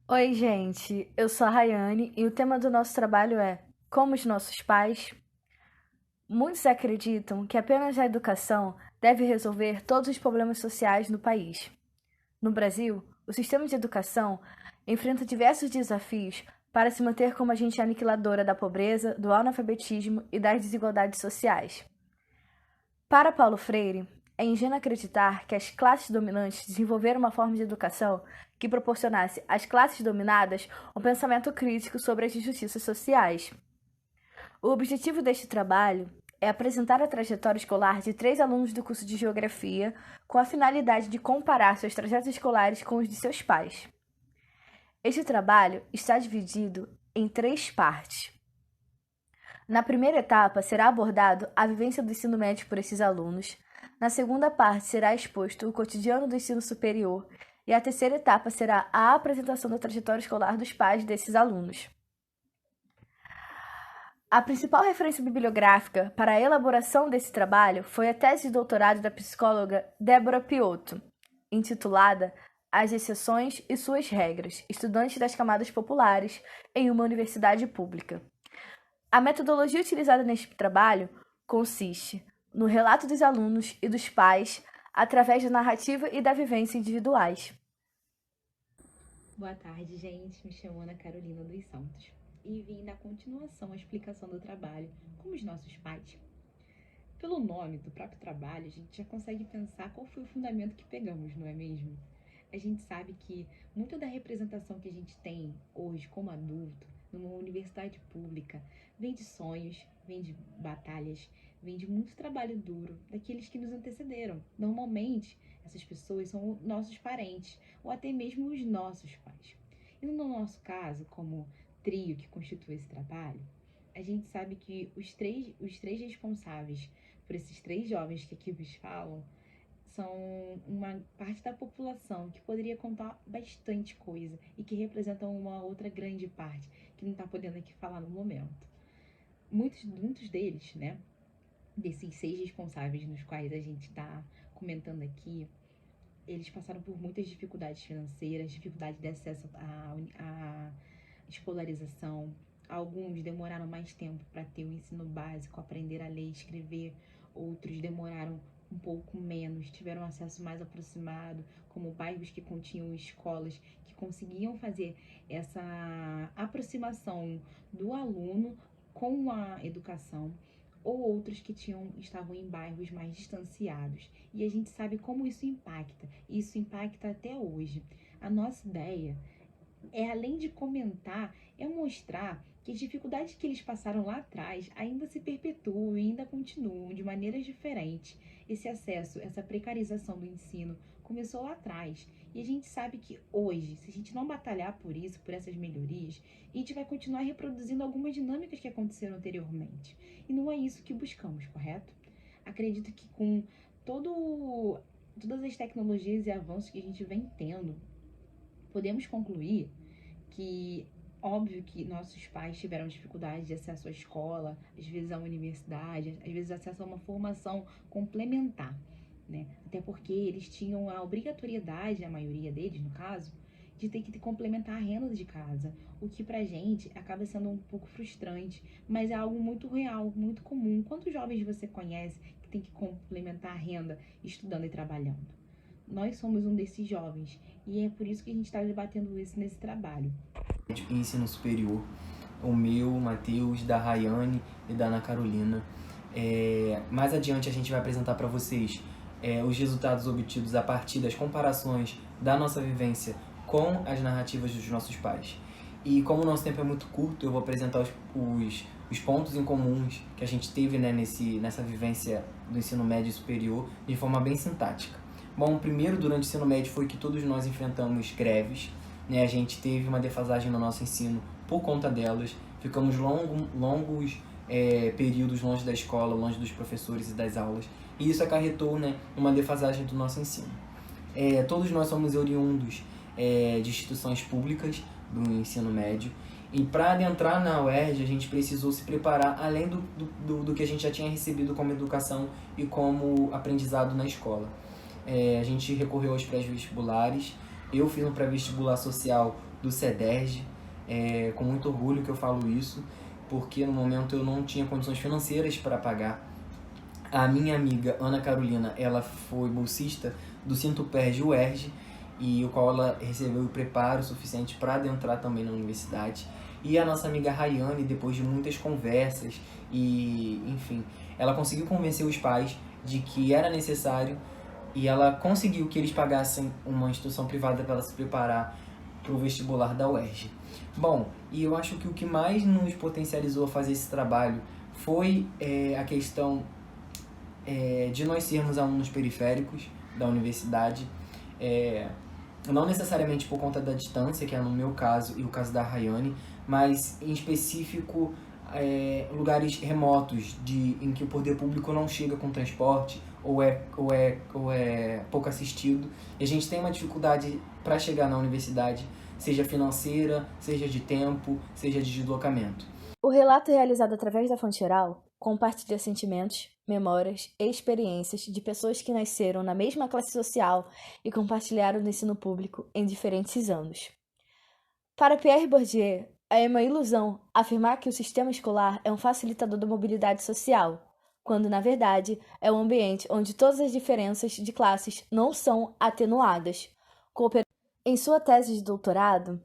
Oi, gente, eu sou a Rayane e o tema do nosso trabalho é Como os nossos pais. Muitos acreditam que apenas a educação deve resolver todos os problemas sociais no país. No Brasil, o sistema de educação enfrenta diversos desafios para se manter como agente aniquiladora da pobreza, do analfabetismo e das desigualdades sociais. Para Paulo Freire, é ingênuo acreditar que as classes dominantes desenvolveram uma forma de educação que proporcionasse às classes dominadas um pensamento crítico sobre as injustiças sociais. O objetivo deste trabalho é apresentar a trajetória escolar de 3 alunos do curso de Geografia com a finalidade de comparar seus trajetos escolares com os de seus pais. Este trabalho está dividido em 3 partes. Na primeira etapa, será abordado a vivência do ensino médio por esses alunos. Na segunda parte, será exposto o cotidiano do ensino superior. E a terceira etapa será a apresentação da trajetória escolar dos pais desses alunos. A principal referência bibliográfica para a elaboração desse trabalho foi a tese de doutorado da psicóloga Débora Piotto, intitulada As Exceções e Suas Regras, Estudantes das Camadas Populares em uma Universidade Pública. A metodologia utilizada neste trabalho consiste no relato dos alunos e dos pais através da narrativa e da vivência individuais. Boa tarde, gente. Me chamo Ana Carolina dos Santos e vim dar continuação à explicação do trabalho como os nossos pais. Pelo nome do próprio trabalho, a gente já consegue pensar qual foi o fundamento que pegamos, não é mesmo? A gente sabe que muita da representação que a gente tem hoje como adulto, numa universidade pública, vem de sonhos, vem de batalhas, vem de muito trabalho duro daqueles que nos antecederam. Normalmente, essas pessoas são nossos parentes ou até mesmo os nossos pais. E no nosso caso, como trio que constitui esse trabalho, a gente sabe que os três responsáveis por esses 3 jovens que aqui vos falam são uma parte da população que poderia contar bastante coisa e que representam uma outra grande parte que não está podendo aqui falar no momento. Muitos deles, né, desses 6 responsáveis nos quais a gente está comentando aqui, eles passaram por muitas dificuldades financeiras, dificuldade de acesso à escolarização. Alguns demoraram mais tempo para ter o ensino básico, aprender a ler e escrever. Outros demoraram um pouco menos, tiveram acesso mais aproximado, como bairros que continham escolas que conseguiam fazer essa aproximação do aluno com a educação, ou outros que estavam em bairros mais distanciados. E a gente sabe como isso impacta até hoje. A nossa ideia é, além de comentar, é mostrar que as dificuldades que eles passaram lá atrás ainda se perpetuam e ainda continuam de maneiras diferentes. Esse acesso, essa precarização do ensino começou lá atrás. E a gente sabe que hoje, se a gente não batalhar por isso, por essas melhorias, a gente vai continuar reproduzindo algumas dinâmicas que aconteceram anteriormente. E não é isso que buscamos, correto? Acredito que com todas as tecnologias e avanços que a gente vem tendo, podemos concluir que, óbvio que nossos pais tiveram dificuldade de acesso à escola, às vezes à universidade, às vezes acesso a uma formação complementar, né? Até porque eles tinham a obrigatoriedade, a maioria deles, no caso, de ter que complementar a renda de casa, o que pra gente acaba sendo um pouco frustrante, mas é algo muito real, muito comum. Quantos jovens você conhece que tem que complementar a renda estudando e trabalhando? Nós somos um desses jovens e é por isso que a gente está debatendo isso nesse trabalho. Ensino superior, o meu, Matheus, da Rayane e da Ana Carolina. Mais adiante a gente vai apresentar para vocês os resultados obtidos a partir das comparações da nossa vivência com as narrativas dos nossos pais. E como o nosso tempo é muito curto, eu vou apresentar os pontos em comuns que a gente teve, né, nessa vivência do ensino médio e superior de forma bem sintática. Bom, primeiro, durante o ensino médio, foi que todos nós enfrentamos greves, né? A gente teve uma defasagem no nosso ensino por conta delas, ficamos longos períodos longe da escola, longe dos professores e das aulas, e isso acarretou, né, uma defasagem do nosso ensino. Todos nós somos oriundos de instituições públicas do ensino médio, e para adentrar na UERJ a gente precisou se preparar além do que a gente já tinha recebido como educação e como aprendizado na escola. A gente recorreu aos pré-vestibulares. Eu fiz um pré-vestibular social do CEDERJ. Com muito orgulho que eu falo isso, porque no momento eu não tinha condições financeiras para pagar. A minha amiga Ana Carolina, ela foi bolsista do Sintupérj UERJ, e o qual ela recebeu o preparo suficiente para adentrar também na universidade. E a nossa amiga Rayane, depois de muitas conversas e, enfim, ela conseguiu convencer os pais de que era necessário, e ela conseguiu que eles pagassem uma instituição privada para ela se preparar para o vestibular da UERJ. Bom, e eu acho que o que mais nos potencializou a fazer esse trabalho foi a questão de nós sermos alunos periféricos da universidade, não necessariamente por conta da distância, que é no meu caso e o caso da Rayane, mas em específico lugares remotos em que o poder público não chega com transporte ou é pouco assistido, e a gente tem uma dificuldade para chegar na universidade, seja financeira, seja de tempo, seja de deslocamento. O relato realizado através da fonte oral compartilha sentimentos, memórias e experiências de pessoas que nasceram na mesma classe social e compartilharam do ensino público em diferentes anos. Para Pierre Bourdieu, é uma ilusão afirmar que o sistema escolar é um facilitador da mobilidade social, quando, na verdade, é um ambiente onde todas as diferenças de classes não são atenuadas. Em sua tese de doutorado,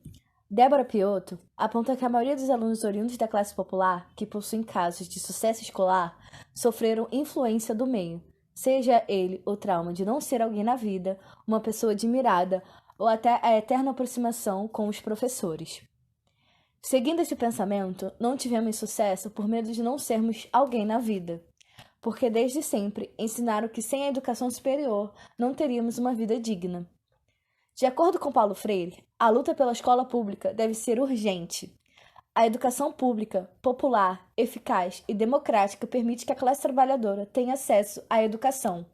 Débora Piotto aponta que a maioria dos alunos oriundos da classe popular, que possuem casos de sucesso escolar, sofreram influência do meio, seja ele o trauma de não ser alguém na vida, uma pessoa admirada, ou até a eterna aproximação com os professores. Seguindo esse pensamento, não tivemos sucesso por medo de não sermos alguém na vida, porque desde sempre ensinaram que sem a educação superior não teríamos uma vida digna. De acordo com Paulo Freire, a luta pela escola pública deve ser urgente. A educação pública, popular, eficaz e democrática permite que a classe trabalhadora tenha acesso à educação.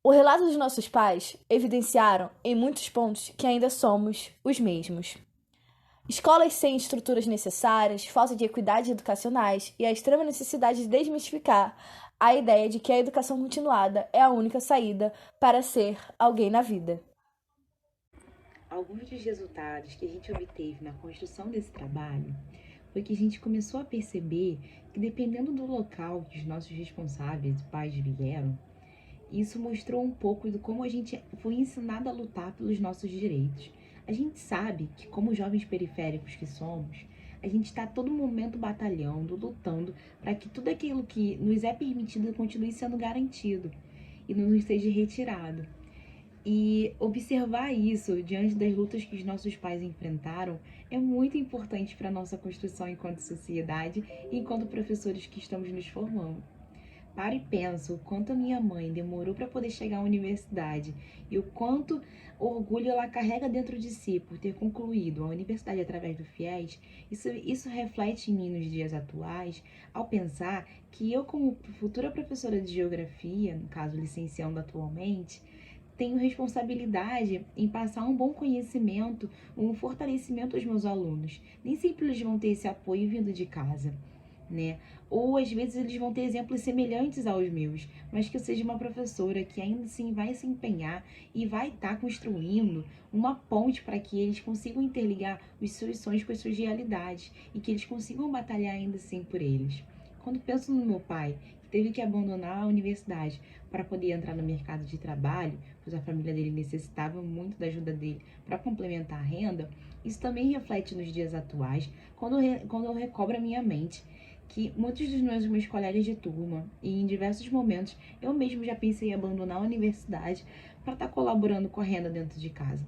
O relato dos nossos pais evidenciaram, em muitos pontos, que ainda somos os mesmos. Escolas sem estruturas necessárias, falta de equidade educacionais e a extrema necessidade de desmistificar a ideia de que a educação continuada é a única saída para ser alguém na vida. Alguns dos resultados que a gente obteve na construção desse trabalho foi que a gente começou a perceber que, dependendo do local que os nossos responsáveis e pais vieram, isso mostrou um pouco de como a gente foi ensinado a lutar pelos nossos direitos. A gente sabe que, como jovens periféricos que somos, a gente está a todo momento batalhando, lutando para que tudo aquilo que nos é permitido continue sendo garantido e não nos seja retirado. E observar isso diante das lutas que os nossos pais enfrentaram é muito importante para a nossa construção enquanto sociedade e enquanto professores que estamos nos formando. Paro e penso o quanto a minha mãe demorou para poder chegar à universidade e o quanto orgulho ela carrega dentro de si por ter concluído a universidade através do FIES. Isso reflete em mim nos dias atuais, ao pensar que eu, como futura professora de geografia, no caso licenciando atualmente, tenho responsabilidade em passar um bom conhecimento, um fortalecimento aos meus alunos. Nem sempre eles vão ter esse apoio vindo de casa, né? Ou às vezes eles vão ter exemplos semelhantes aos meus, mas que eu seja uma professora que ainda assim vai se empenhar e vai estar construindo uma ponte para que eles consigam interligar os seus sonhos com as suas realidades e que eles consigam batalhar ainda assim por eles. Quando penso no meu pai, que teve que abandonar a universidade para poder entrar no mercado de trabalho, pois a família dele necessitava muito da ajuda dele para complementar a renda, isso também reflete nos dias atuais, quando eu recobro a minha mente que muitos dos meus colegas de turma, e em diversos momentos, eu mesmo já pensei em abandonar a universidade para estar colaborando com a renda dentro de casa.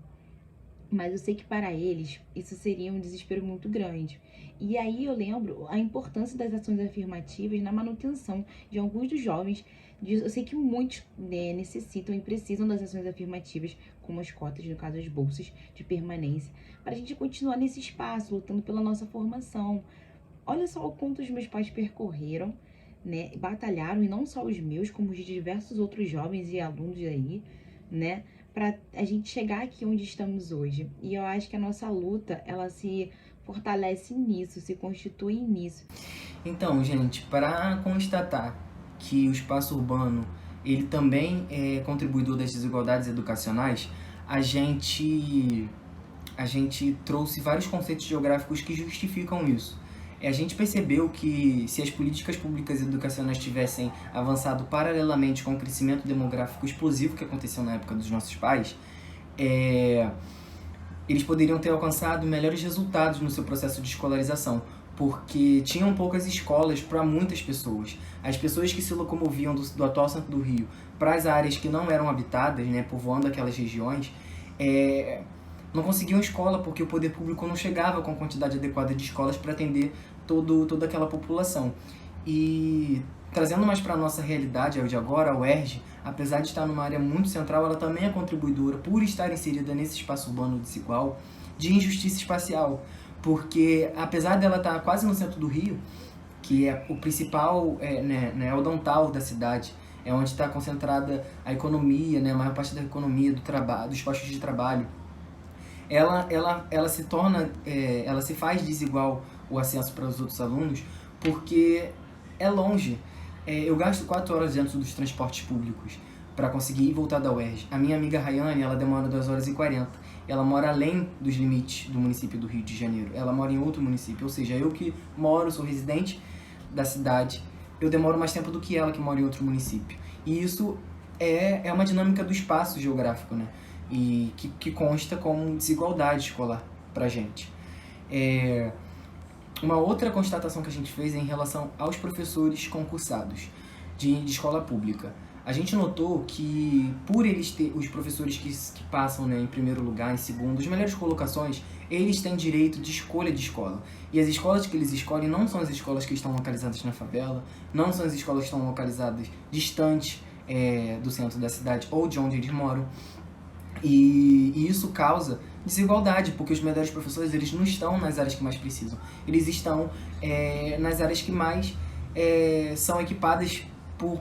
Mas eu sei que para eles isso seria um desespero muito grande. E aí eu lembro a importância das ações afirmativas na manutenção de alguns dos jovens. Eu sei que muitos necessitam e precisam das ações afirmativas, como as cotas, no caso as bolsas de permanência, para a gente continuar nesse espaço, lutando pela nossa formação. Olha só o quanto os meus pais percorreram, né, batalharam, e não só os meus, como os de diversos outros jovens e alunos aí, né, para a gente chegar aqui onde estamos hoje. E eu acho que a nossa luta, ela se fortalece nisso, se constitui nisso. Então, gente, para constatar que o espaço urbano, ele também é contribuidor das desigualdades educacionais, a gente a gente trouxe vários conceitos geográficos que justificam isso. A gente percebeu que se as políticas públicas educacionais tivessem avançado paralelamente com o crescimento demográfico explosivo que aconteceu na época dos nossos pais, eles poderiam ter alcançado melhores resultados no seu processo de escolarização, porque tinham poucas escolas para muitas pessoas. As pessoas que se locomoviam do atual centro do Rio para as áreas que não eram habitadas, né, povoando aquelas regiões, não conseguiam escola porque o poder público não chegava com a quantidade adequada de escolas para atender toda aquela população. E trazendo mais para a nossa realidade de agora, a UERJ, apesar de estar numa área muito central, ela também é contribuidora, por estar inserida nesse espaço urbano desigual, de injustiça espacial. Porque apesar dela estar quase no centro do Rio, que é o principal, é o downtown da cidade, é onde está concentrada a economia, né, a maior parte da economia, do trabalho, dos postos de trabalho, ela se torna, ela se faz desigual o acesso para os outros alunos, porque é longe. Eu gasto 4 horas dentro dos transportes públicos para conseguir ir e voltar da UERJ. A minha amiga Rayane, ela demora 2 horas e 40. Ela mora além dos limites do município do Rio de Janeiro. Ela mora em outro município, ou seja, eu que moro, sou residente da cidade, eu demoro mais tempo do que ela que mora em outro município. E isso é uma dinâmica do espaço geográfico, né? E que consta como desigualdade escolar pra gente. Uma outra constatação que a gente fez é em relação aos professores concursados de escola pública. A gente notou que, por eles ter os professores que passam, né, em primeiro lugar, em segundo, as melhores colocações, eles têm direito de escolha de escola. E as escolas que eles escolhem não são as escolas que estão localizadas na favela, não são as escolas que estão localizadas distantes do centro da cidade ou de onde eles moram. E isso causa desigualdade, porque os melhores professores, eles não estão nas áreas que mais precisam. Eles estão nas áreas que mais são equipadas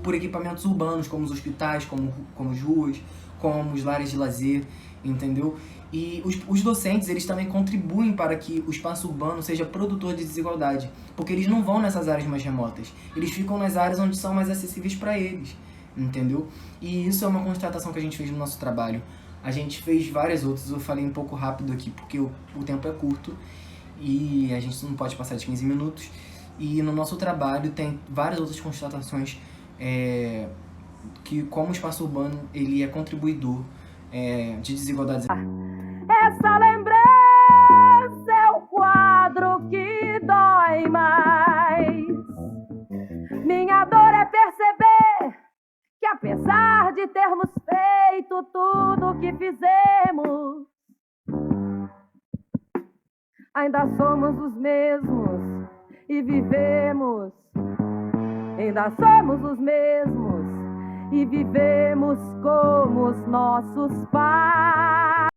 por equipamentos urbanos, como os hospitais, como as ruas, como os lares de lazer, entendeu? E os docentes, eles também contribuem para que o espaço urbano seja produtor de desigualdade, porque eles não vão nessas áreas mais remotas, eles ficam nas áreas onde são mais acessíveis para eles, entendeu? E isso é uma constatação que a gente fez no nosso trabalho. A gente fez várias outras, eu falei um pouco rápido aqui porque o tempo é curto e a gente não pode passar de 15 minutos. E no nosso trabalho tem várias outras constatações que, como o espaço urbano, ele é contribuidor de desigualdades. Essa lembrança é o quadro que dói mais. Minha dor é perceber que, apesar de termos feito tudo o que fizemos, ainda somos os mesmos e vivemos. Ainda somos os mesmos e vivemos como os nossos pais.